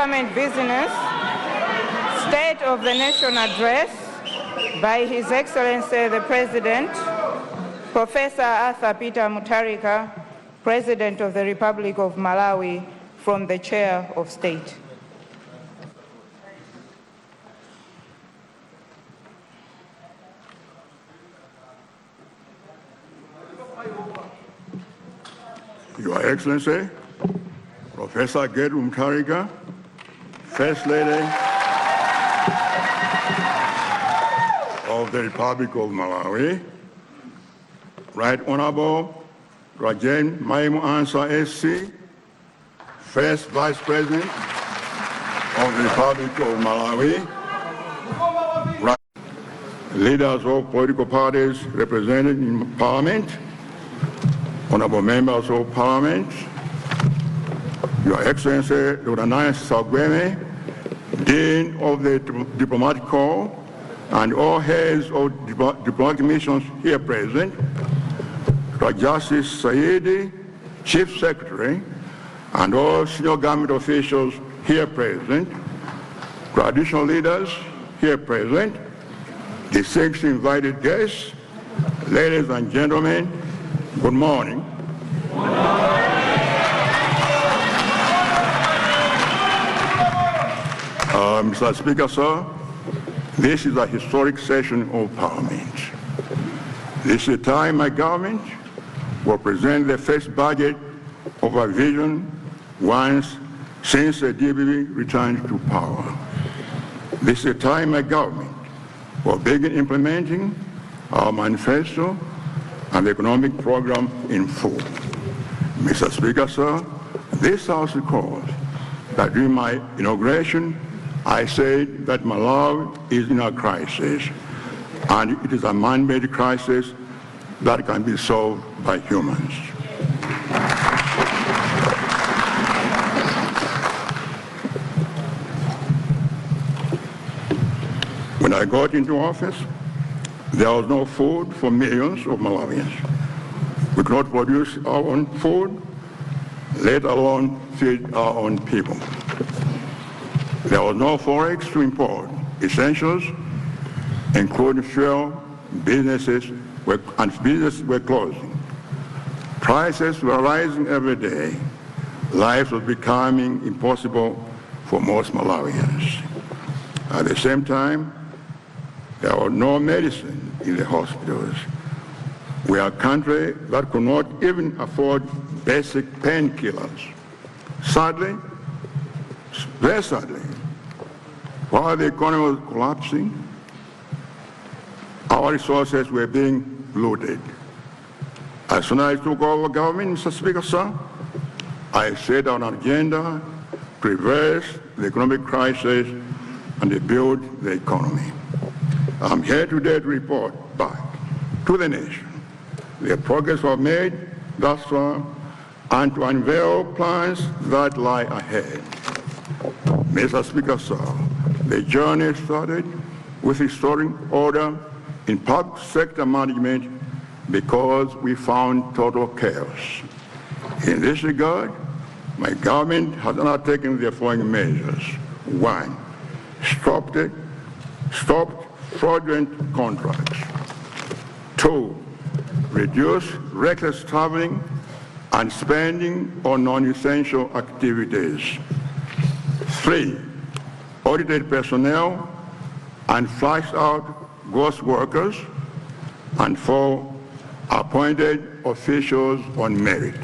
Government Business, State of the Nation Address by His Excellency the President, Professor Arthur Peter Mutharika, President of the Republic of Malawi, from the Chair of State. Your Excellency, Professor Gedru Mutharika, First Lady of the Republic of Malawi, Right Honorable Rajen Maimu Ansa SC, First Vice President of the Republic of Malawi, leaders of political parties represented in Parliament, honorable members of Parliament, Your Excellency Dr. ZOMWE, Dean of the Diplomatic Corps, and all heads of diplomatic missions here present, Dr. Justice Saidi, Chief Secretary, and all senior government officials here present, traditional leaders here present, distinguished invited guests, ladies and gentlemen, good morning. Mr. Speaker, sir, this is a historic session of Parliament. This is the time my government will present the first budget of our vision once since the DBB returned to power. This is the time my government will begin implementing our manifesto and the economic program in full. Mr. Speaker, sir, this House recalls that during my inauguration, I said that Malawi is in a crisis, and it is a man-made crisis that can be solved by humans. When I got into office, there was no food for millions of Malawians. We could not produce our own food, let alone feed our own people. There was no forex to import essentials, including fuel. Businesses were closing. Prices were rising every day. Life was becoming impossible for most Malawians. At the same time, there was no medicine in the hospitals. We are a country that could not even afford basic painkillers. Sadly, very sadly, while the economy was collapsing, our resources were being looted. As soon as I took over government, Mr. Speaker, sir, I set on an agenda to reverse the economic crisis and rebuild the economy. I'm here today to report back to the nation the progress we've made thus far and to unveil plans that lie ahead. Mr. Speaker, sir, the journey started with restoring order in public sector management because we found total chaos. In this regard, my government has undertaken the following measures. 1, stopped fraudulent contracts. 2, reduced reckless traveling and spending on non-essential activities. 3, audited personnel and flushed out ghost workers. And 4, appointed officials on merit.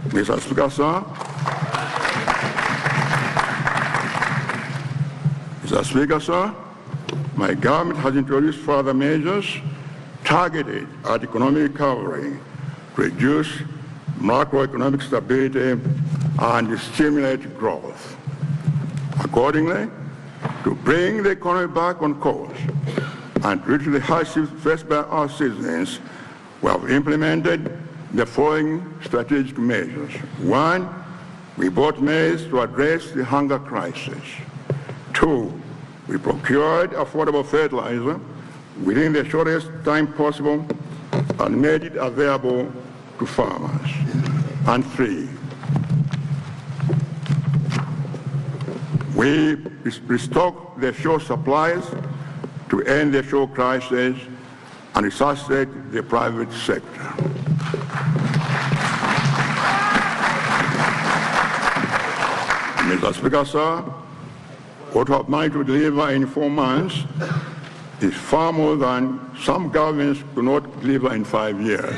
Mr. Speaker, sir, Mr. Speaker, sir, my government has introduced further measures targeted at economic recovery to reduce macroeconomic stability and stimulate growth. Accordingly, to bring the economy back on course and reduce the hardships faced by our citizens, we have implemented the following strategic measures. 1, we bought maize to address the hunger crisis. 2, we procured affordable fertilizer within the shortest time possible and made it available to farmers. And 3, We restock the fuel supplies to end the fuel crisis and resuscitate the private sector. Mr. Speaker, sir, what we have managed to deliver in 4 months is far more than some governments could not deliver in 5 years.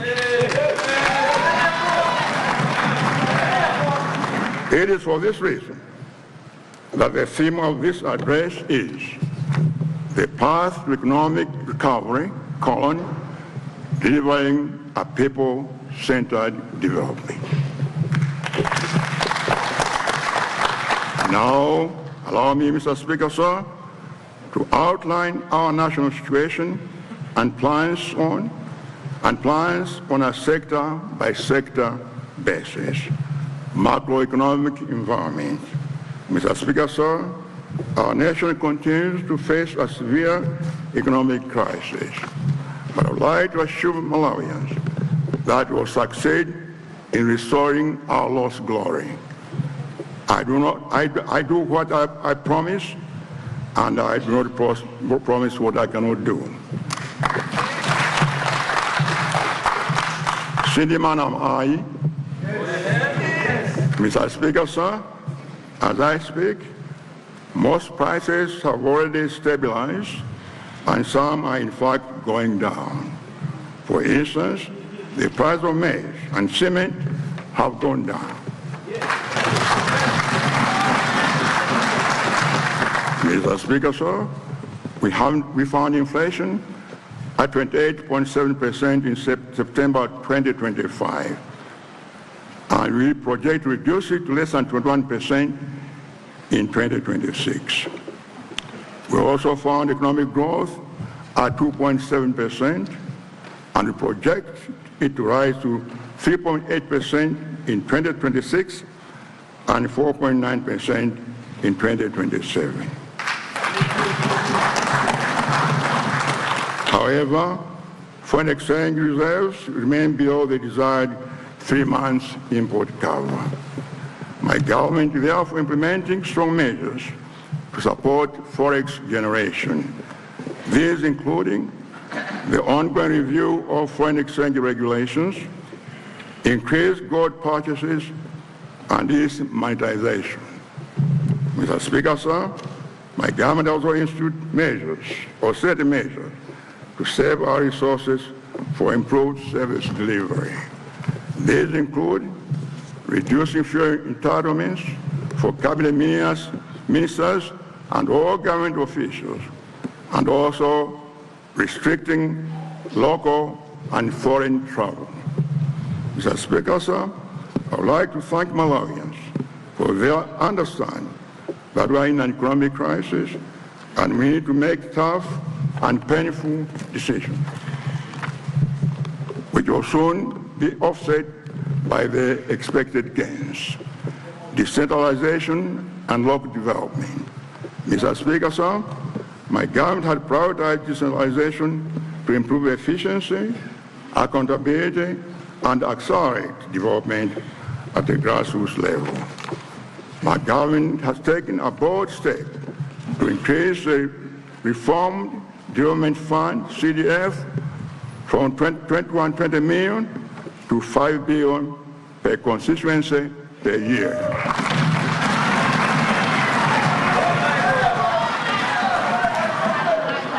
It is for this reason that the theme of this address is the path to economic recovery, delivering a people-centered development. Now, allow me, Mr. Speaker, sir, to outline our national situation and plans on a sector-by-sector basis. Macroeconomic environment. Mr. Speaker, sir, our nation continues to face a severe economic crisis, but I would like to assure Malawians that we will succeed in restoring our lost glory. I do what I promise, and I do not promise what I cannot do. Cindy Manam, aye. Mr. Speaker, sir, as I speak, most prices have already stabilized, and some are in fact going down. For instance, the price of maize and cement have gone down. Mr. Speaker, sir, we found inflation at 28.7% in September 2025, and we project to reduce it to less than 21% in 2026. We also found economic growth at 2.7%, and we project it to rise to 3.8% in 2026 and 4.9% in 2027. However, foreign exchange reserves remain below the desired 3 months import cover. My government is therefore implementing strong measures to support forex generation. These including the ongoing review of foreign exchange regulations, increased gold purchases, and its monetization. Mr. Speaker, sir, my government also instituted measures or set measures to save our resources for improved service delivery. These include reducing fuel entitlements for cabinet ministers and all government officials, and also restricting local and foreign travel. Mr. Speaker, sir, I would like to thank Malawians for their understanding that we are in an economic crisis and we need to make tough and painful decisions, which will soon be offset by the expected gains. Decentralization and local development. Mr. Speaker, sir, my government had prioritized decentralization to improve efficiency, accountability, and accelerate development at the grassroots level. My government has taken a bold step to increase the Reformed Development Fund, CDF, from 20 million to 5 billion per constituency per year.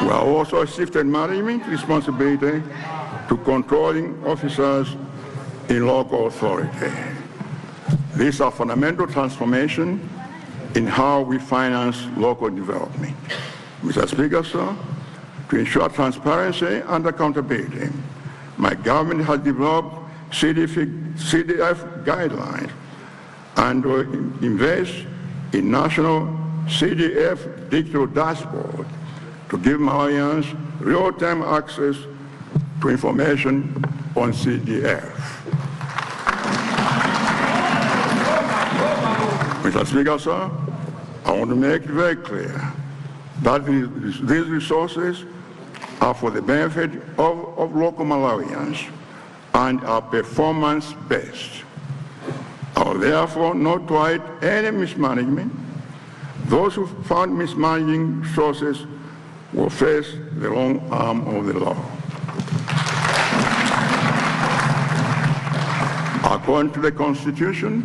We have also shifted management responsibility to controlling officers in local authority. These are fundamental transformation in how we finance local development. Mr. Speaker, sir, to ensure transparency and accountability, my government has developed CDF guidelines and will invest in national CDF digital dashboard to give Malawians real-time access to information on CDF. Mr. Speaker, sir, I want to make it very clear that these resources are for the benefit of local Malawians and are performance-based. I will therefore not tolerate any mismanagement Those who found mismanaging sources will face the long arm of the law. According to the Constitution,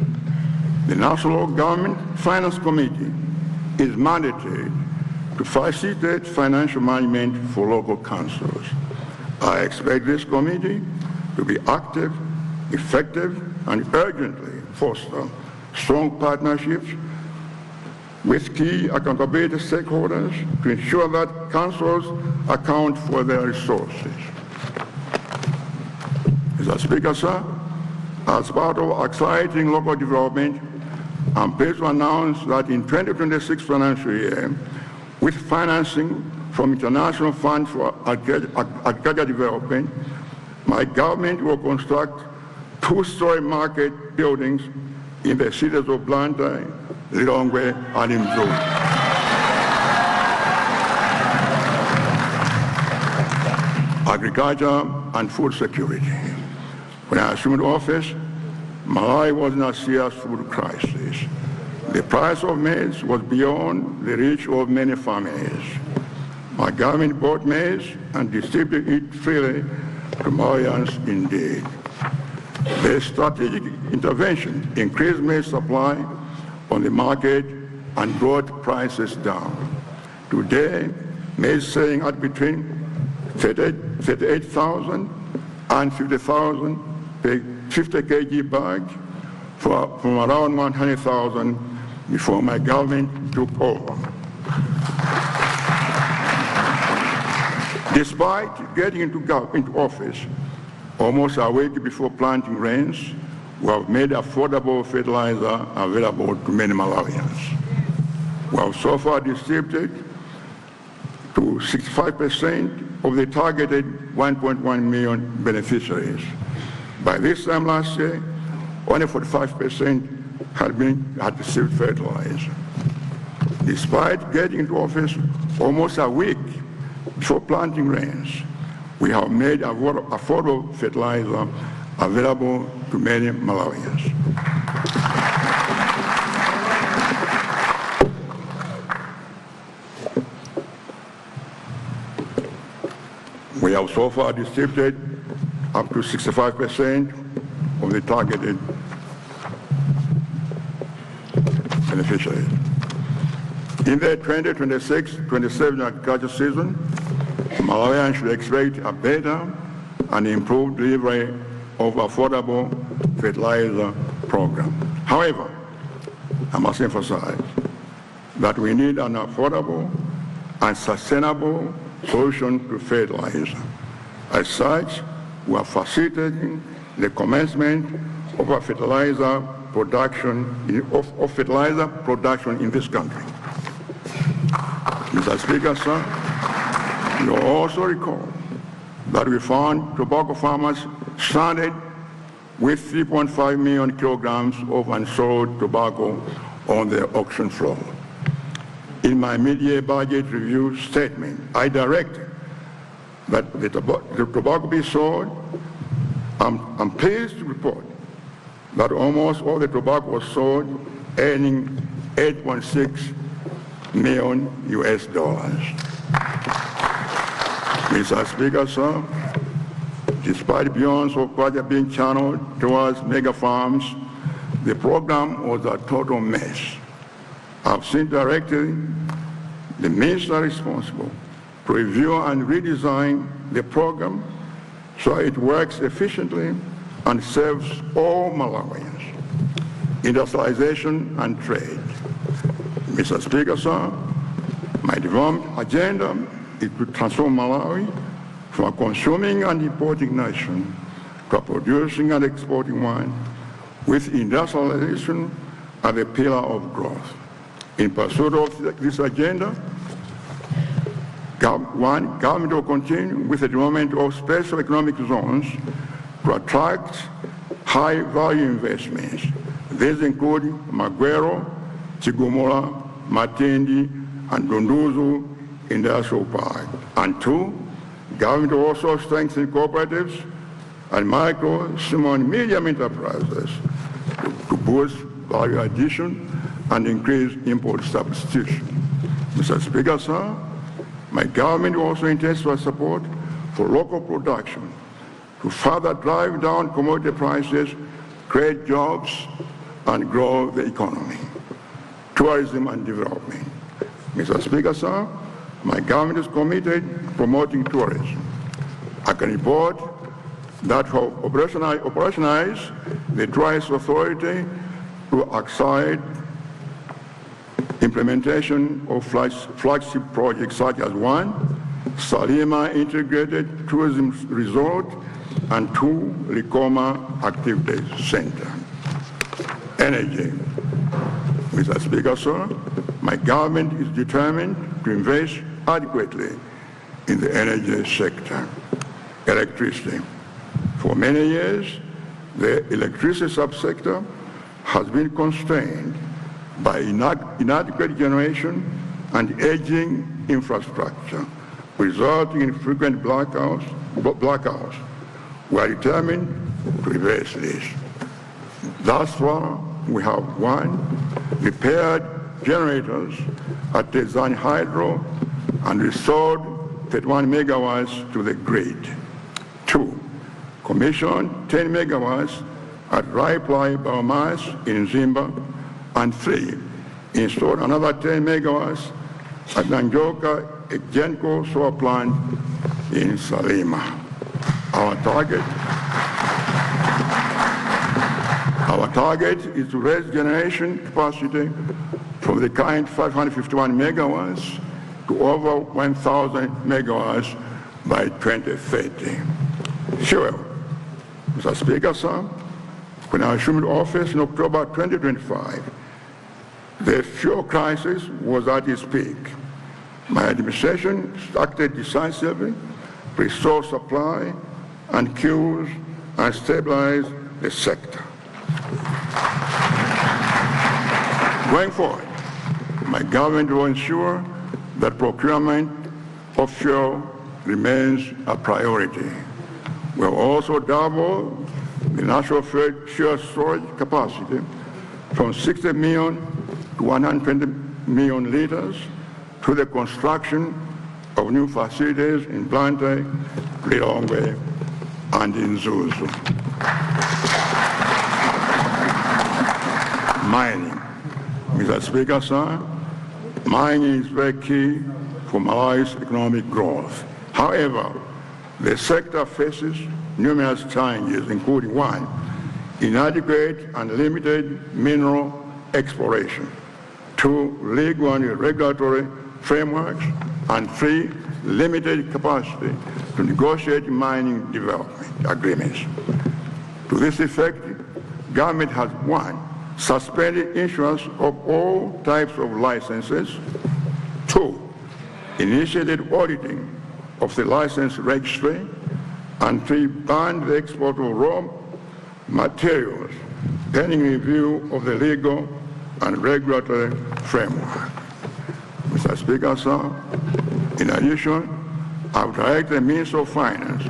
the National Government Finance Committee is mandated to facilitate financial management for local councils. I expect this committee to be active, effective, and urgently foster strong partnerships with key accountability stakeholders to ensure that councils account for their resources. Mr. Speaker, sir, as part of accelerating local development, I'm pleased to announce that in 2026 financial year, with financing from International Fund for Agricultural Development, my government will construct two-story market buildings in the cities of Blantyre, Lilongwe, and Mzou. Agriculture and food security. When I assumed office, Malawi was in a serious food crisis. The price of maize was beyond the reach of many families. My government bought maize and distributed it freely to Malawians indeed. The strategic intervention increased maize supply on the market and brought prices down. Today, maize selling at between 38,000 and 50,000 per 50 kg bag from around 100,000 before my government took over. Despite getting into office almost a week before planting rains, we have made affordable fertilizer available to many Malawians. We have so far distributed to 65% of the targeted 1.1 million beneficiaries. By this time last year, only 45% had received fertilizer. Despite getting into office almost a week before planting rains, we have made affordable fertilizer available to many Malawians. We have so far distributed up to 65% of the targeted beneficiaries. In the 2026-27 agriculture season, Malawians should expect a better and improved delivery of affordable fertilizer program. However, I must emphasize that we need an affordable and sustainable solution to fertilizer. As such, we are facilitating the commencement of a fertilizer production in this country. Mr. Speaker, sir, you also recall that we found tobacco farmers stranded with 3.5 million kilograms of unsold tobacco on the auction floor. In my mid-year budget review statement, I directed that the tobacco be sold. I'm pleased to report that almost all the tobacco was sold, earning $8.6 million US. Mr. Speaker, sir, despite billions of budget being channeled towards mega farms, the program was a total mess. I've seen directly the minister responsible to review and redesign the program so it works efficiently and serves all Malawians. Industrialization and trade. Mr. Speaker, sir, my development agenda is to transform Malawi from a consuming and importing nation to a producing and exporting one, with industrialization as a pillar of growth. In pursuit of this agenda, government will continue with the development of special economic zones to attract high-value investments. These include Magwero, Chigumula, Matindi, and Dunduzu Industrial Park. And two, government will also strengthen cooperatives and micro, small, and medium enterprises to boost value addition and increase import substitution. Mr. Speaker, sir, my government also intends to support for local production to further drive down commodity prices, create jobs, and grow the economy. Tourism and development. Mr. Speaker, sir, my government is committed to promoting tourism. I can report that to operationalize the Tourist Authority to accelerate implementation of flagship projects such as 1, Salima Integrated Tourism Resort, and 2, Likoma Activities Center. Energy. Mr. Speaker, sir, my government is determined to invest adequately in the energy sector. Electricity. For many years, the electricity subsector has been constrained by inadequate generation and aging infrastructure, resulting in frequent blackouts. We are determined to reverse this. Thus far, we have 1, repaired generators at the Zan Hydro and restored 31 megawatts to the grid. 2, commissioned 10 megawatts at Raiply Biomass in Zimba, and 3, installed another 10 megawatts at Nanjoka Genco solar plant in Salima. Our target is to raise generation capacity from the current 551 megawatts to over 1,000 megawatts by 2030. Fuel. Mr. Speaker, sir, when I assumed office in October 2025, the fuel crisis was at its peak. My administration acted decisively to restore supply and queues and stabilize the sector. Going forward, my government will ensure that procurement of fuel remains a priority. We will also double the national fuel storage capacity from 60 million to 120 million liters through the construction of new facilities in Blantyre, Lilongwe, and in Zuzu. Mining. Mr. Speaker, sir, mining is very key for Malawi's economic growth. However, the sector faces numerous challenges, including 1, inadequate and limited mineral exploration, 2, legal and regulatory frameworks, and 3, limited capacity to negotiate mining development agreements. To this effect, government has 1, suspended issuance of all types of licenses, 2, initiated auditing of the license registry, and 3, banned the export of raw materials pending review of the legal and regulatory framework. Mr. Speaker, sir, in addition, I would direct the Minister of Finance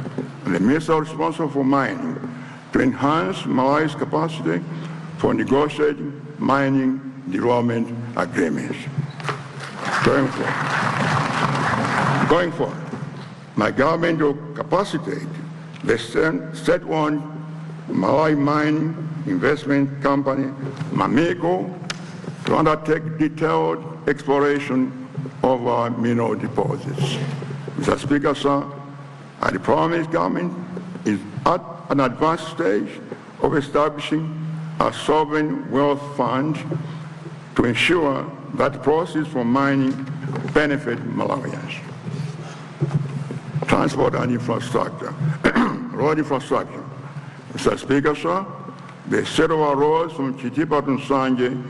and the Minister responsible for mining to enhance Malawi's capacity for negotiating mining development agreements. Going forward, my government will capacitate the state-owned Malawi mining investment company, Mamiko, to undertake detailed exploration of our mineral deposits. Mr. Speaker, sir, I promise government is at an advanced stage of establishing a sovereign wealth fund to ensure that proceeds from mining benefit Malawians. Transport and infrastructure. Road infrastructure. Mr. Speaker, sir, the state of our roads from Chitipa to Nsanje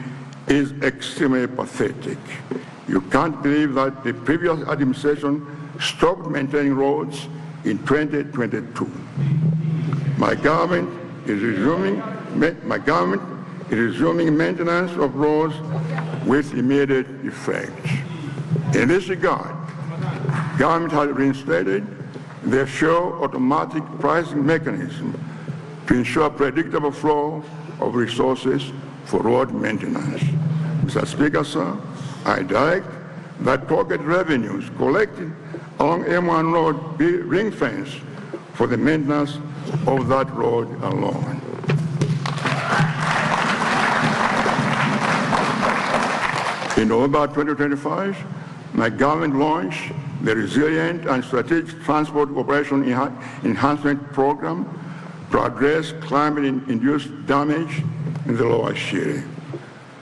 is extremely pathetic. You can't believe that the previous administration stopped maintaining roads in 2022. My government is resuming maintenance of roads with immediate effect. In this regard, government has reinstated the fuel automatic pricing mechanism to ensure predictable flow of resources for road maintenance. Mr. Speaker, sir, I direct that pocket revenues collected along M1 Road be ring-fenced for the maintenance of that road alone. In November 2025, my government launched the Resilient and Strategic Transport Operation Enhancement Program to address climate-induced damage in the Lower Shire.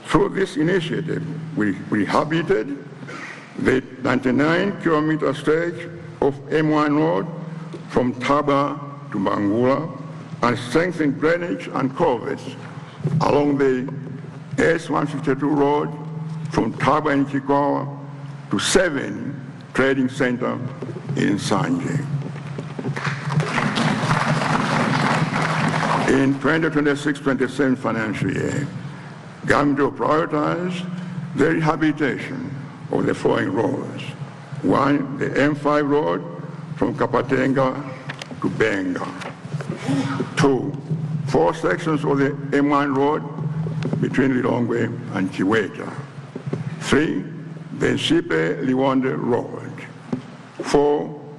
Through this initiative, we rehabilitated the 99-kilometer stretch of M1 Road from Taba to Bangula and strengthened drainage and culverts along the S152 road from Taba and Chikawa to 7 trading center in Sanje. In 2026-27 financial year, government will prioritize the rehabilitation of the following roads. 1, the M5 road from Kapatenga to Benga. 2, 4 sections of the M1 road between Lilongwe and Chiweta. 3, the Nsipe Liwonde road. 4,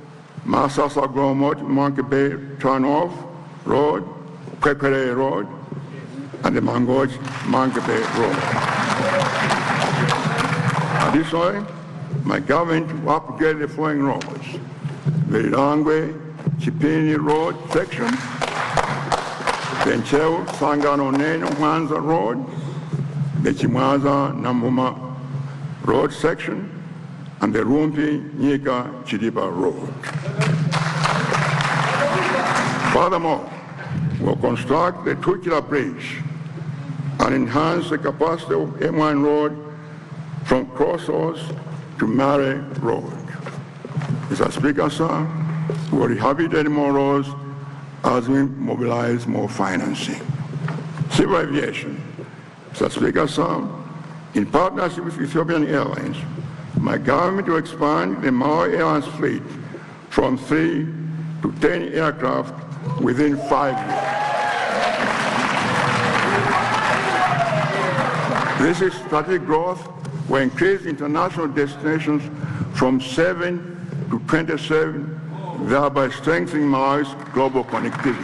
Masasa Gromot Monkey Bay Turnoff road, Kwekere road, and the Mangoch Monkey Bay road. Additionally, my government will upgrade the following roads: the Lilongwe Chipini road section, the Ncheu Sangano Neno Mwanza road, the Chimwaza Namuma road section, and the Rumpi Nyika Chidiba road. Furthermore, we'll construct the Tukila bridge and enhance the capacity of M1 road from Crossroads to Mare road. Mr. Speaker, sir, we'll rehabilitate more roads as we mobilize more financing. Civil aviation. Mr. Speaker, sir, in partnership with Ethiopian Airlines, my government will expand the Malawi Airlines fleet from 3 to 10 aircraft within 5 years. This is strategic growth will increase international destinations from 7 to 27, thereby strengthening Malawi's global connectivity.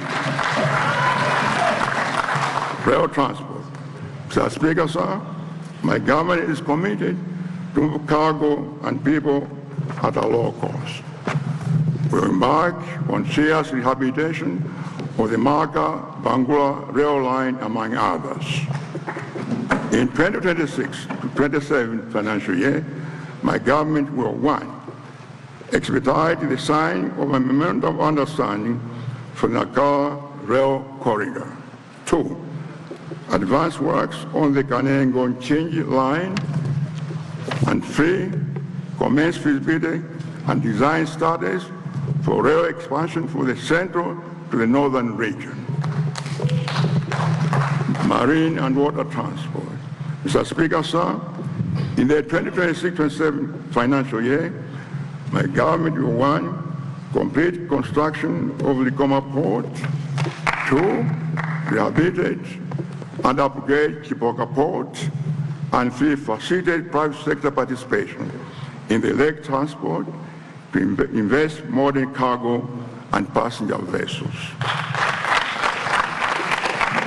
Rail transport. Mr. Speaker, sir, my government is committed to move cargo and people at a low cost. We will embark on serious rehabilitation of the Maka-Bangula rail line, among others. In 2026 to 27 financial year, my government will 1, expedite the signing of a memorandum of understanding for the Nakala rail corridor. 2, advance works on the Kanengo-Chinji line. And 3, commence feasibility and design studies for rail expansion from the central to the northern region. Marine and water transport. Mr. Speaker, sir, in the 2026-27 financial year, my government will 1, complete construction of Likoma Port. 2, rehabilitate and upgrade Chipoka Port. And 3, facilitate private sector participation in the lake transport to invest more in cargo and passenger vessels.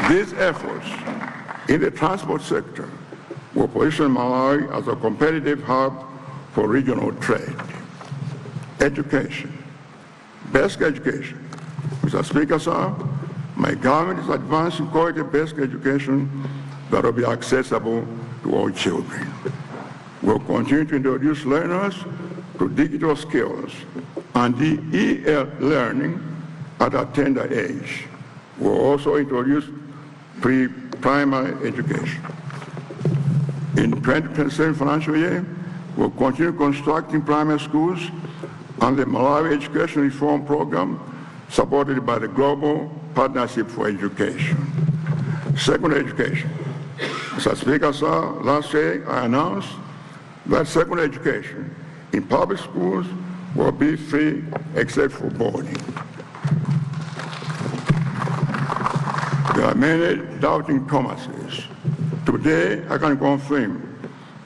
These efforts in the transport sector will position Malawi as a competitive hub for regional trade. Education. Basic education. Mr. Speaker, sir, my government is advancing quality basic education that will be accessible to all children. We'll continue to introduce learners to digital skills and e-learning at a tender age. We'll also introduce pre-primary education. In 2027 financial year, we'll continue constructing primary schools and the Malawi Education Reform Program supported by the Global Partnership for Education. Secondary education. Mr. Speaker, sir, last year I announced that secondary education in public schools will be free except for boarding. There are many doubting Thomases. Today I can confirm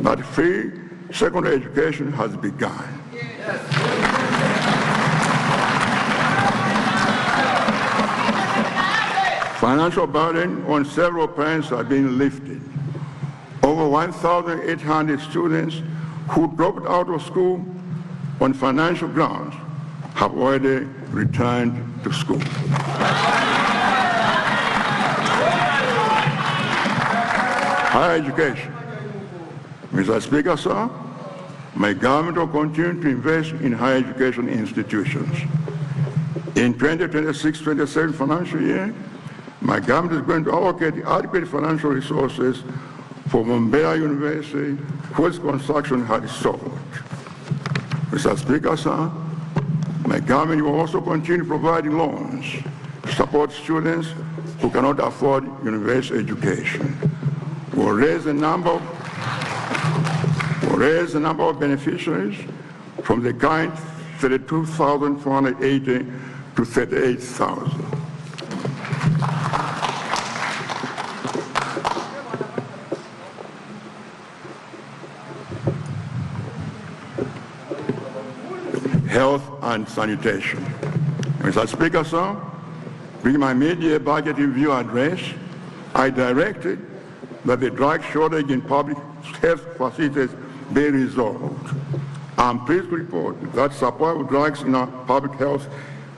that free secondary education has begun. Financial burden on several parents has been lifted. Over 1,800 students who dropped out of school on financial grounds have already returned to school. Higher education. Mr. Speaker, sir, my government will continue to invest in higher education institutions. In 2026-27 financial year, my government is going to allocate adequate financial resources for Mumbai University, whose construction had stalled. Mr. Speaker, sir, my government will also continue providing loans to support students who cannot afford university education. We'll raise the number of beneficiaries from the current 32,480 to 38,000. Health and sanitation. Mr. Speaker, sir, during my mid-year budget review address, I directed that the drug shortage in public health facilities be resolved. I'm pleased to report that supply of drugs in our public health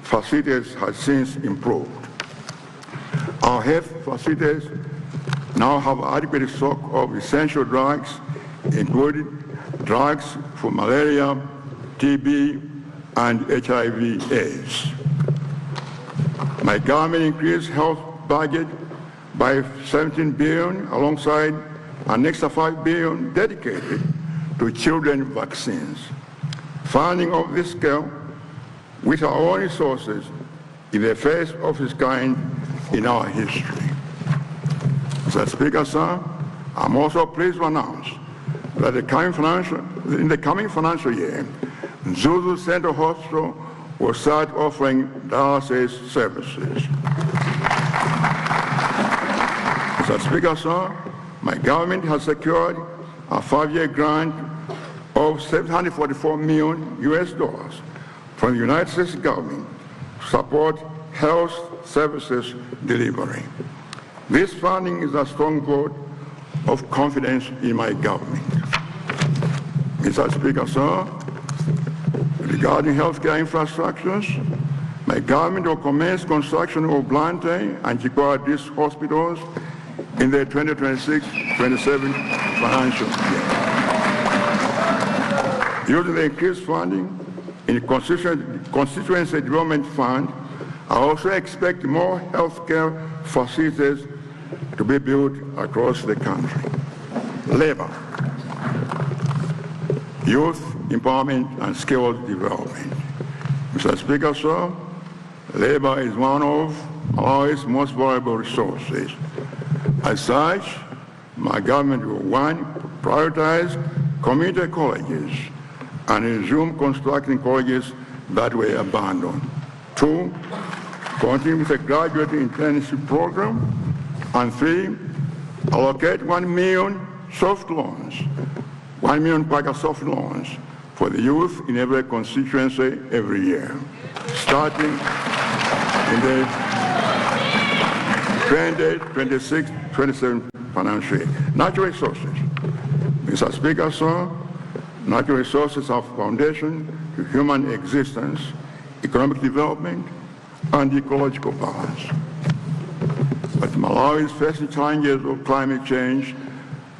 facilities has since improved. Our health facilities now have adequate stock of essential drugs, including drugs for malaria, TB, and HIV/AIDS. My government increased health budget by 17 billion alongside an extra 5 billion dedicated to children vaccines. Funding of this scale with our own resources is the first of its kind in our history. Mr. Speaker, sir, I'm also pleased to announce that in the coming financial year, Zuzu Central Hospital will start offering dialysis services. Mr. Speaker, sir, my government has secured a 5-year grant of $744 million from the United States government to support health services delivery. This funding is a strong vote of confidence in my government. Mr. Speaker, sir, regarding healthcare infrastructures, my government will commence construction of Blantyre and Chikwa district hospitals in the 2026-27 financial year. Using the increased funding in the Constituency Development Fund, I also expect more healthcare facilities to be built across the country. Labor, youth empowerment and skills development. Mr. Speaker, sir, labor is one of Malawi's most valuable resources. As such, my government will, 1, prioritize community colleges and resume constructing colleges that were abandoned. 2, continue with the graduate internship program. And 3, allocate 1 million soft loans, 1 million pack of soft loans for the youth in every constituency every year, starting in the 2026-27 financial year. Natural resources. Mr. Speaker, sir, natural resources are foundation to human existence, economic development, and ecological balance. But Malawi is facing challenges of climate change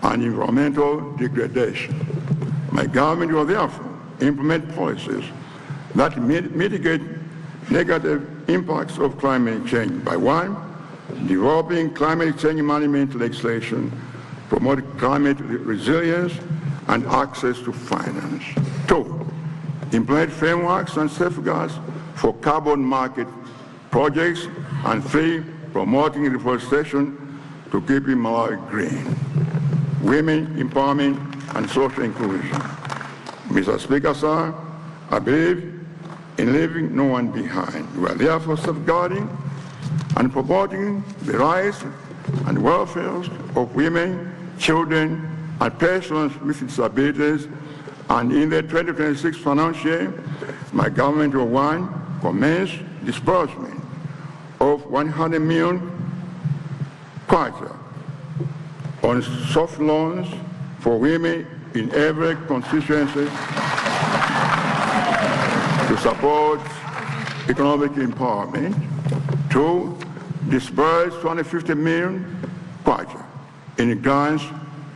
and environmental degradation. My government will therefore implement policies that mitigate negative impacts of climate change by 1, developing climate change management legislation, promote climate resilience and access to finance. 2, implement frameworks and safeguards for carbon market projects. And 3, promoting reforestation to keep Malawi green. Women empowerment and social inclusion. Mr. Speaker, sir, I believe in leaving no one behind. We are therefore safeguarding and promoting the rights and welfare of women, children, and persons with disabilities, and in the 2026 financial year, my government will commence disbursement of 100 million kwacha on soft loans for women in every constituency to support economic empowerment. 2, disburse 250 million kwacha in grants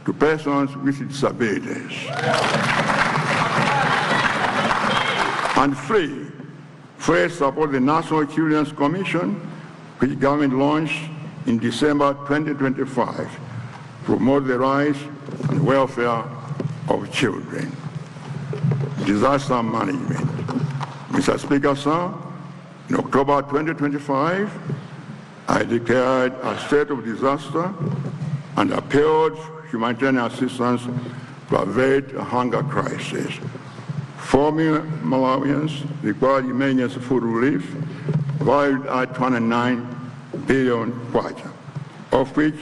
to persons with disabilities. And 3, first support the National Children's Commission, which government launched in December 2025, to promote the rights and welfare of children. Disaster management. Mr. Speaker, sir, in October 2025, I declared a state of disaster and appealed humanitarian assistance to avert a hunger crisis. 4 million Malawians required immediate food relief, valued at 29 billion kwacha, of which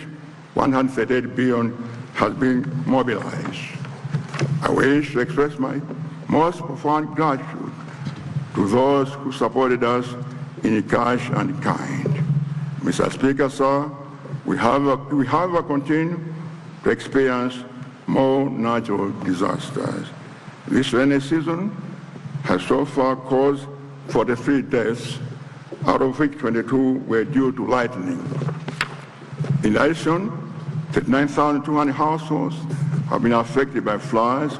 138 billion has been mobilized. I wish to express my most profound gratitude to those who supported us in cash and kind. Mr. Speaker, sir, we have continued to experience more natural disasters. This rainy season has so far caused 43 deaths, out of which 22 were due to lightning. In addition, 39,200 households have been affected by floods,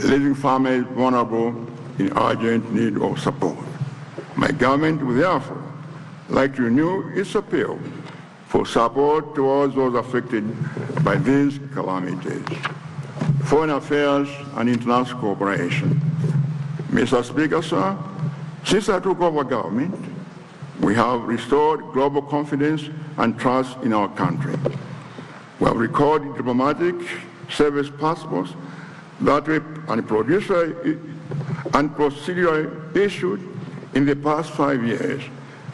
leaving families vulnerable in urgent need of support. My government will therefore like to renew its appeal for support towards those affected by these calamities. Foreign affairs and international cooperation. Mr. Speaker, sir, since I took over government, we have restored global confidence and trust in our country. We have recorded diplomatic service passports that were procedurally issued in the past 5 years,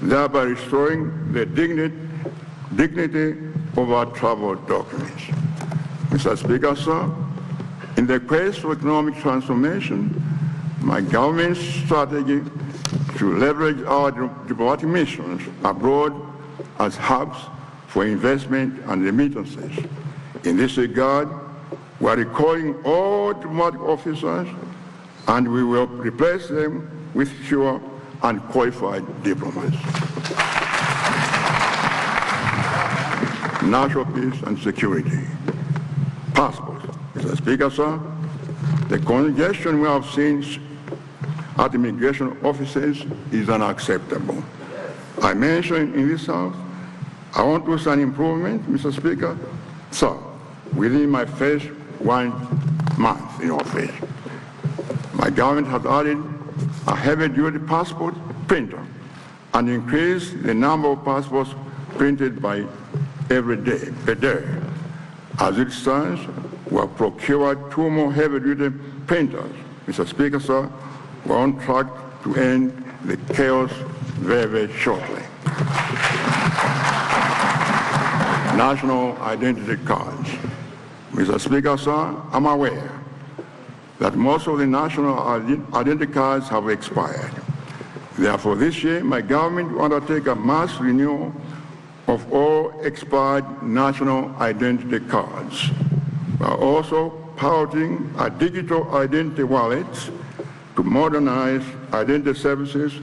thereby restoring the dignity of our travel documents. Mr. Speaker, sir, in the quest for economic transformation, my government's strategy to leverage our diplomatic missions abroad as hubs for investment and remittances. In this regard, we are recalling all diplomatic officers, and we will replace them with fewer and qualified diplomats. National peace and security. Passports. Mr. Speaker, sir, the congestion we have seen at immigration offices is unacceptable. I mentioned in this House, I want to see an improvement, Mr. Speaker, sir, within my first 1 month in office. My government has added a heavy-duty passport printer and increased the number of passports printed by every day, per day. As it stands, we have procured 2 more heavy-duty printers. Mr. Speaker, sir, we're on track to end the chaos very, very shortly. National identity cards. Mr. Speaker, sir, I'm aware that most of the national identity cards have expired. Therefore, this year, my government will undertake a mass renewal of all expired national identity cards. We are also piloting a digital identity wallet to modernize identity services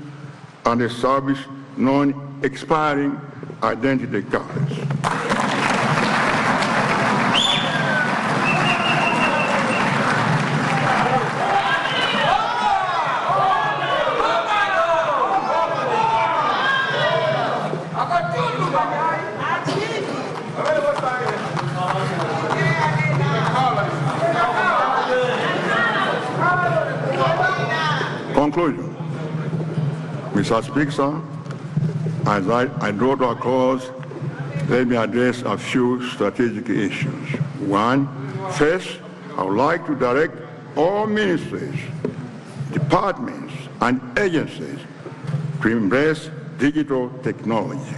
and establish non-expiring identity cards. Conclusion. Mr. Speaker, as I draw to a close, let me address a few strategic issues. 1, first, I would like to direct all ministries, departments, and agencies to embrace digital technology.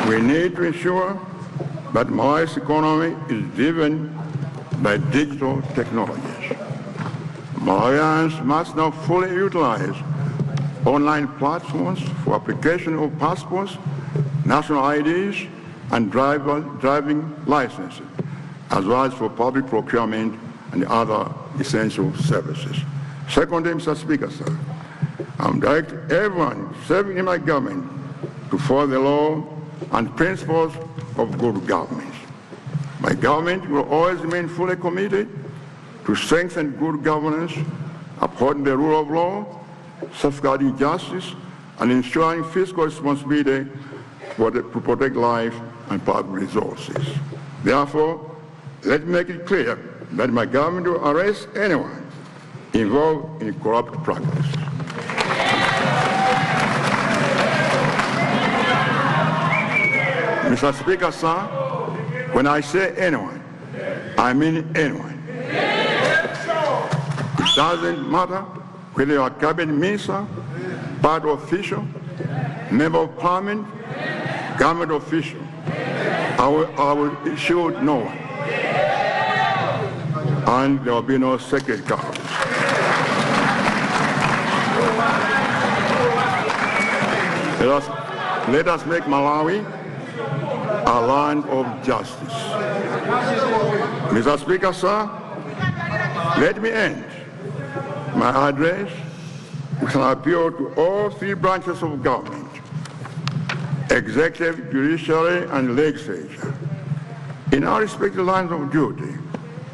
We need to ensure but Malawi's economy is driven by digital technologies. Malawians must now fully utilize online platforms for application of passports, national IDs, and driving licenses, as well as for public procurement and other essential services. Secondly, Mr. Speaker, sir, I'm directing everyone serving in my government to follow the law and principles of good government. My government will always remain fully committed to strengthen good governance, upholding the rule of law, safeguarding justice, and ensuring fiscal responsibility to protect life and public resources. Therefore, let me make it clear that my government will arrest anyone involved in corrupt practice. Mr. Speaker, sir, when I say anyone, I mean anyone. It doesn't matter whether you are a cabinet minister, party official, member of parliament, government official. I will issue no one. And there will be no sacred cows. Let us make Malawi a land of justice. Mr. Speaker, sir, let me end my address with an appeal to all three branches of government, executive, judiciary, and legislature. In our respective lines of duty,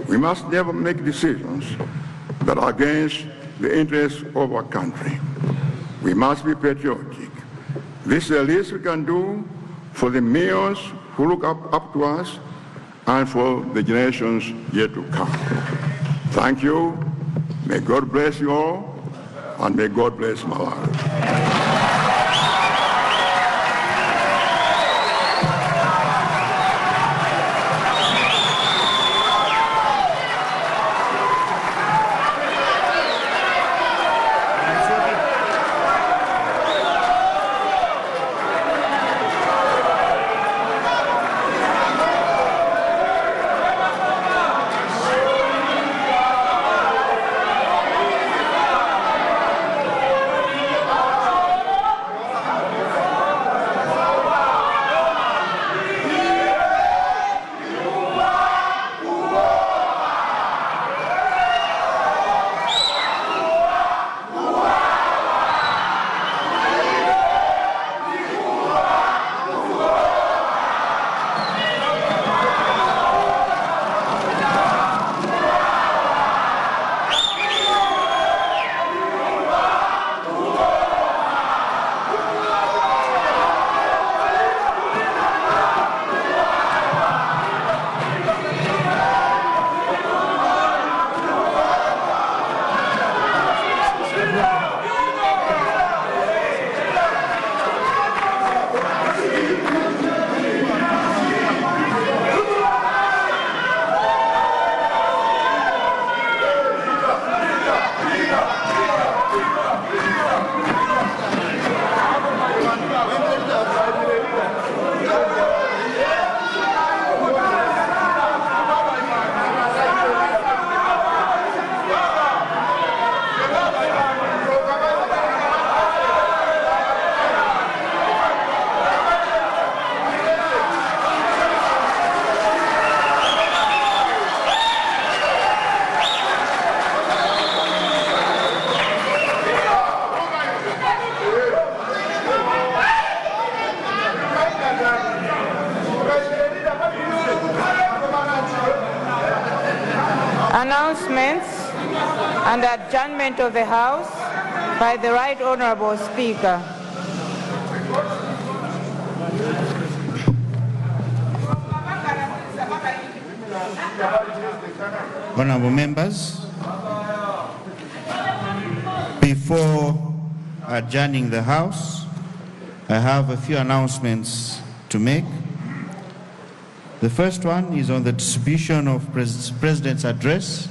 we must never make decisions that are against the interests of our country. We must be patriotic. This is the least we can do for the millions who look up to us and for the generations yet to come. Thank you. May God bless you all, and may God bless Malawi. Announcements and adjournment of the House by the Right Honourable Speaker. Honourable members, before adjourning the House, I have a few announcements to make. The first one is on the distribution of President's address.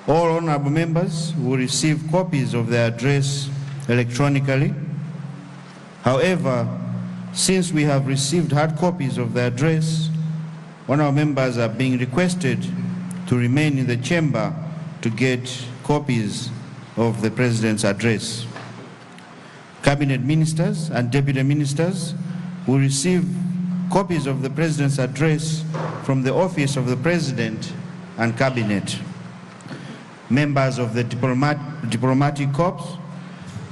All honourable members will receive copies of the address electronically. However, since we have received hard copies of the address, one of our members are being requested to remain in the chamber to get copies of the President's address. Cabinet ministers and deputy ministers will receive copies of the President's address from the office of the President and Cabinet. Members of the diplomatic corps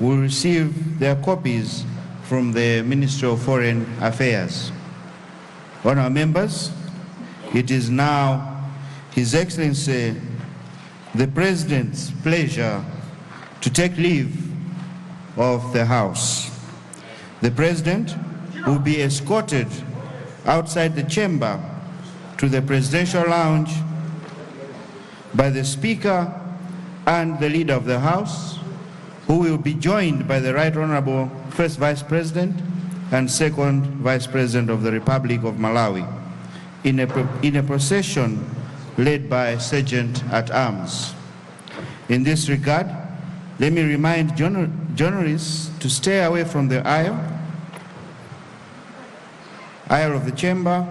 will receive their copies from the Ministry of Foreign Affairs. Honourable members, it is now His Excellency the President's pleasure to take leave of the House. The President will be escorted outside the chamber to the Presidential Lounge by the Speaker and the Leader of the House, who will be joined by the Right Honourable First Vice President and Second Vice President of the Republic of Malawi in a procession led by Sergeant at Arms. In this regard, let me remind journalists to stay away from the aisle of the chamber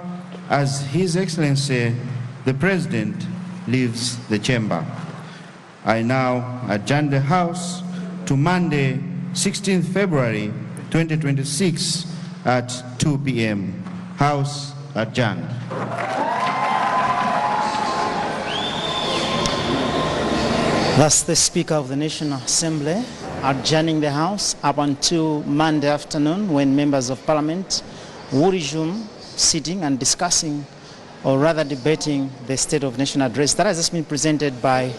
as His Excellency the President leaves the chamber. I now adjourn the House to Monday, 16th February 2026 at 2 p.m. House adjourned. That's the Speaker of the National Assembly adjourning the House up until Monday afternoon, when members of Parliament will resume sitting and discussing, or rather debating, the State of Nation address that has just been presented by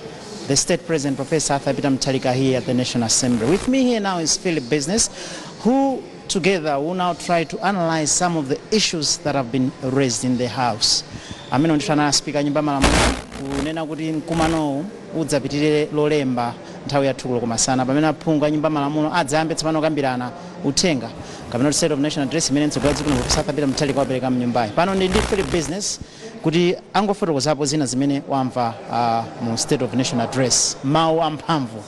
the State President, Professor Mutharika, here at the National Assembly. With me here now is Philip Business, who together will now try to analyze some of the issues that have been raised in the House. Amene nditana Speaker nyumba malamulo unena kuti mkumano udzapitirire lolemba nthawi ya tulo kumasana pamene aphungu a nyumba malamulo adzayambe tsopano kambirana uthenga kapena State of Nation address imene mtsogoleri dziko lino Professor Mutharika wapereka mnyumbayi. Pano ndi Philip Business kuti angofotokozapo zina zimene wamva mu State of Nation address. Mawu amphamvu.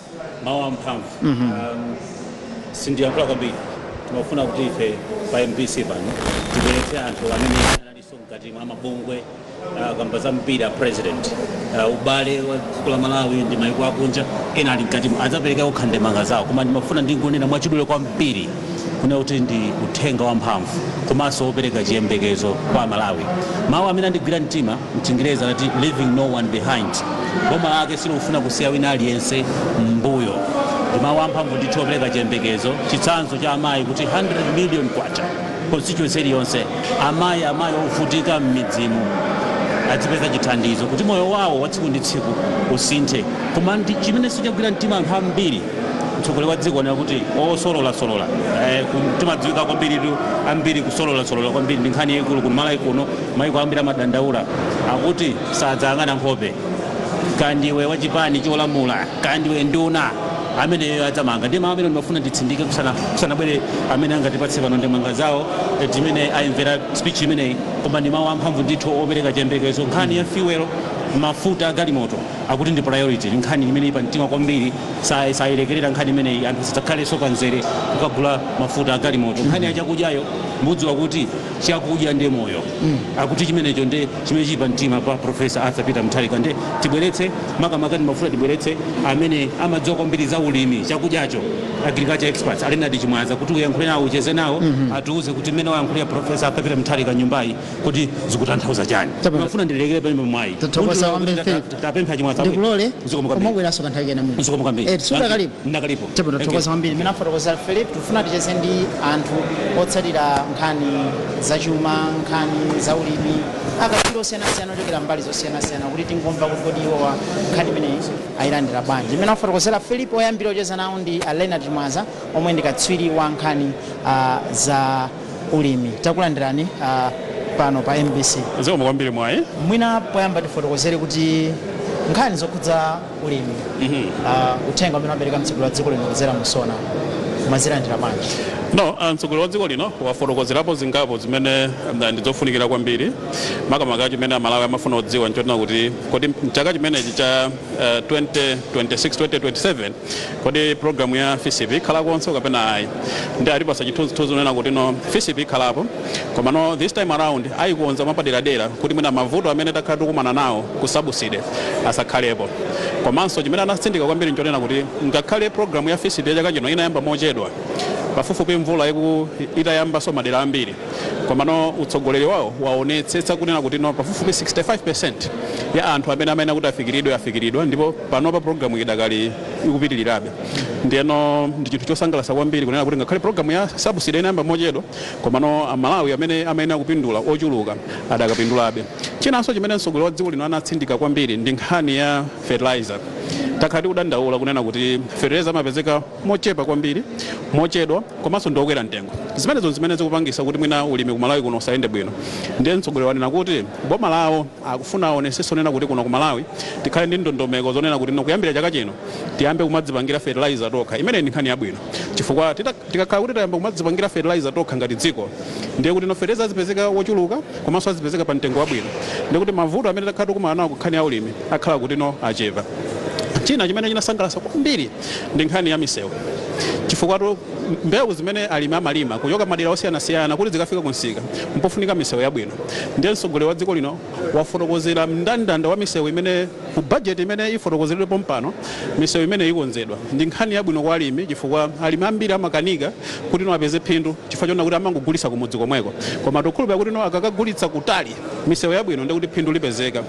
Sindiyankhula kwambiri timafuna kuti ife pa MPC pano tibweretse anthu amene analiso mkati mwa mabungwe kamba za mpira president ubale wa dziko la Malawi ndi mayiko akunja ena ali mkati adzapereka okhandemanga zawo, koma ndimafuna ndingonena mwachidule kwambiri kuna kuti ndi uthenga wamphamvu komanso opereka chiyembekezo kwa Malawi. Mawu amene andigwira mtima mchingereza ati leaving no one behind, boma lake silofuna kusiya wina aliyense mbuyo. Mawu amphamvu ndithu opereka chiyembekezo, chitsanzo cha amayi kuti 100 million kwacha constituency iliyonse amayi ovutika m'midzimu adzipeza chithandizo kuti moyo wawo wa tsiku ndi tsiku usinthe. Koma ndi chimene sichagwira mtima anthu ambiri mtsogoleri wa dziko na kuti osolola timadziwika kwambiri ambiri kusolola kwambiri ndi nkhani yaikulu kumalawi kuno mayiko ambiri amadandaula akuti sadzayang'ana nkhope, kandiwe wachipani cholamula, kandiwe nduna amene adzamanga. Ndi mawu amene ndimafuna nditsindike kusanabwere amene angatipatse pano ndemanga zawo timene ayimvera speech imeneyi, koma ndi mawu amphamvu ndithu opereka chiyembekezo. Nkhani ya fuel, mafuta agalimoto akuti ndi priority, nkhani imene ipa mtima kwambiri, sayilekerera nkhani imeneyi, anthu sidzakhalenso panzere kukagula mafuta agalimoto. Nkhani ya chakudyayo mudziwa kuti chakudya ndi moyo, akuti chimenecho ndi chimene chipa mtima pa Professor Mutharika. Ndi tibweretse makamaka ndimafuna tibweretse amene amadziwa kwambiri za ulimi, chakudyacho, agriculture experts alinadi chimwaza kuti uyankhule nawo ucheze nawo atiuze kuti mmene wayankhulira Professor Mutharika nyumbayi kuti zikutanthauza chani. Mafuna ndilekere pamene mwayi tapempha chimwaza ndikulole kumabwera so kanthawi kena mwini ndakalipo chapano tokoza kwambiri. Mina fotokoza Philip, tufuna ticheze ndi anthu otsatira nkhani zachuma, nkhani za ulimi, akachiro osiyanasiyana ochokera mbali zosiyanasiyana kuti tingomva kuti kodi iwowa nkhani imeneyi ayilandira bwanji. Mina fotokozera Philip, oyambira ocheza nawo ndi Leonard Mwaza omwe ndi katswiri wa nkhani za ulimi. Takulandirani pano pa MBC. Zomwe kwambiri mwayi. Mwina poyamba tifotokozere kuti nkhani zokhudza ulimi uthenga umene wapereka mtsogoleri wa dziko lino kudzera mu SONA mazilandira bwanji? No, mtsogoleri wa dziko lino wafotokozerapo zingapo zimene ndizofunikira kwambiri makamaka chimene amalawi amafuna kudziwa nchoti kuti kodi mchaka chimenechi cha 2026-2027 kodi programu ya FCP ikhalakonso kapena ayi. Ndi alipasa chithunzithunzi nena kuti no FCP ikhalapo koma no this time around ayikonza mapaderadera kuti mwina mavuto amene takhala tikumana nawo ku subsidy asakhalepo. Komanso chimene anatsindika kwambiri nchonena kuti ngakhale programu ya FCP chaka chino inayamba mochedwa pafupifupi mvula itayambanso madera ambiri komano utsogoleri wawo waonetsetsa kunena kuti no pafupifupi 65% ya anthu amene amayenera kuti afikiridwe ndipo panopa programu idakali ikupitirirabe. Ndiyeno ndi chinthu chosangalatsa kwambiri kunena kuti ngakhale programu ya subsidy inayamba mochedwa komano amalawi amene amayenera kupindula ochuluka adakapindulabe. Chinanso chimene mtsogoleri wa dziko lino anatsindika kwambiri ndi nkhani ya fertilizer. Takhala tikudandaula kunena kuti fertilizer amapezeka mochepa kwambiri mochedwa komanso ndokwera mtengo. Zimenezo zimene zikupangisa kuti mwina ulimi kumalawi kuno usayende bwino. Ndiye mtsogoleri wanena kuti boma lawo akufuna aonesenso nena kuti kuno kumalawi tikhale ndi ndondomeko zonena kuti kuyambira chaka chino tiyambe kumadzipangira fertilizer tokha. Imene ndi nkhani yabwino chifukwa tikakhala kuti tayamba kumadzipangira fertilizer tokha ngati dziko ndiye kuti no fertilizer zipezeka wochuluka komanso azipezeka pa mtengo wabwino. Ndiye kuti mavuto amene takhala tikumana nawo kukhani ya ulimi akhala kuti no achepa. China chimene chinasangalatsa kwambiri ndi nkhani ya misewu chifukwa mbewu zimene alimi amalima kuchoka madera osiyanasiyana kuti zikafika kunsika mpofunika misewu yabwino. Ndiye mtsogoleri wa dziko lino wafotokozera mndandanda wa misewu imene ku budget imene ifotokozeredwepo mpano misewu imene ikonzedwa ndi nkhani yabwino kwa alimi chifukwa alimi ambiri amakanika kuti no apeze phindu chifukwa chona kuti amangogulitsa kumudzi komweko koma tokhulupirira kuti no akakagulitsa kutali misewu yabwino ndi kuti phindu lipezeka.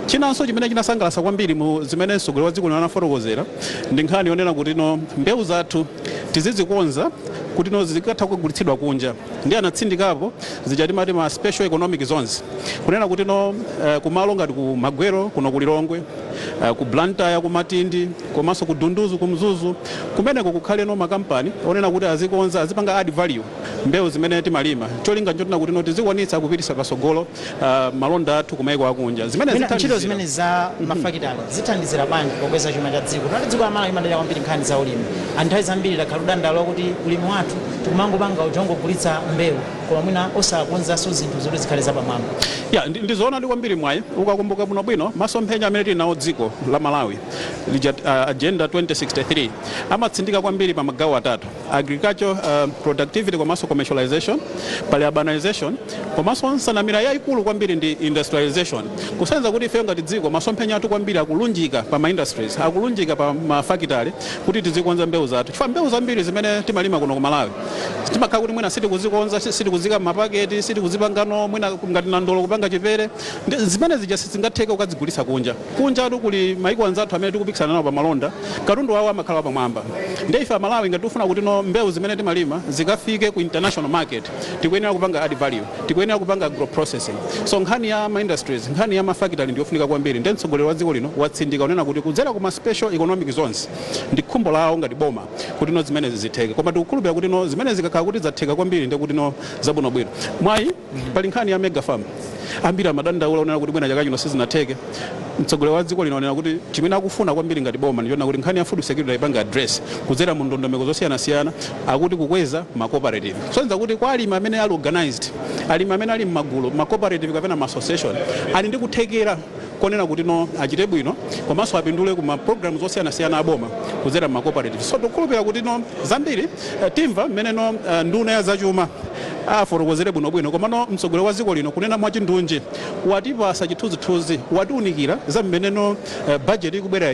Chinanso chimene chinasangalatsa kwambiri mu zimene mtsogoleri wa dziko lino anafotokozera ndi nkhani yonena kuti no mbewu zathu tizizikonza kuti no zikatha kugulitsidwa kunja. Ndi anatsindikapo zichatimati ma special economic zones kunena kuti no kumalo ngati ku Magwero kuno kulilongwe ku Blantyre ku Matindi komanso ku Dunduzu ku Mzuzu kumeneko kukhale no makampani onena kuti azikonza azipanga add value mbewu zimene timalima cholinga nchoti kuti no tizikwanitsa kupititsa pasogolo malonda athu kumaiko akunja. Ntchito zimene za mafakitale zithandizira bwanji pokweza chuma cha dziko. Nati dziko amalawi imadalira kwambiri nkhani za ulimi. Anthawi zambiri takhala kudandala kuti ulimi wathu tikumangopanga uchongogulitsa mbewu koma mwina osakonzanso zinthu zoti zikhale zapamwamba. Ndizoona ndi kwambiri mwayi ukakumbuka bwinobwino masomphenya amene tili nawo dziko la Malawi agenda 2063 amatsindika kwambiri pa magawo atatu: agriculture productivity komanso commercialization, pali urbanization komanso nsanamira yayikulu kwambiri ndi industrialization. Kusenza kuti ife ngati dziko masomphenya athu kwambiri akulunjika pa ma industries akulunjika pa mafakitale kuti tizikonza mbewu zathu chifukwa mbewu zambiri zimene timalima kuno ku Malawi timakhala kuti mwina sitikuzikonza sitikuzika mapaketi sitikuzipangano mwina ngati nandolo kupanga chipere zimene zija sizingatheke ukazigulitsa kunja atu kuli maiko anzathu amene tikupikisana nawo pa malonda katundu wawo amakhala pamwamba. Ndiye ife Malawi ngati tifuna kuti no mbewu zimene timalima zikafike ku international market tikuyenera kupanga add value tikuyenera kupanga agro processing. So nkhani ya ma industries nkhani ya mafakitali ndiyofunika kwambiri. Ndiye mtsogoleri wa dziko lino watsindika unena kuti kudzera kuma special economic zones ndi khumbo lawo ngati boma kuti no zimene zizitheke koma tikukhulupirira kuti no zimene zikakhala kuti zatheka kwambiri ndi kuti no zabwinobwino. Mwayi pali nkhani ya mega farm ambiri amadandaula unena kuti bwina chaka chino sizinatheke. Mtsogoleri wa dziko lino unena kuti chimene akufuna kwambiri ngati boma ndiona kuti nkhani ya food security ipanga address kudzera mu ndondomeko zosiyanasiyana akuti kukweza ma cooperative. Sonza kuti kwa alimi amene ali organized alimi amene ali m'magulu ma cooperative kapena ma association ali ndi kuthekera konena kuti no achite bwino komanso apindule kuma programs zosiyanasiyana aboma kudzera ma cooperative. So tikukhulupirira kuti no zambiri timva mmene no nduna ya zachuma afotokozere bwinobwino komano mtsogoleri wa dziko lino kunena mwachindunji watipasa chithunzithunzi watiunikira za mmene no budget ikubwera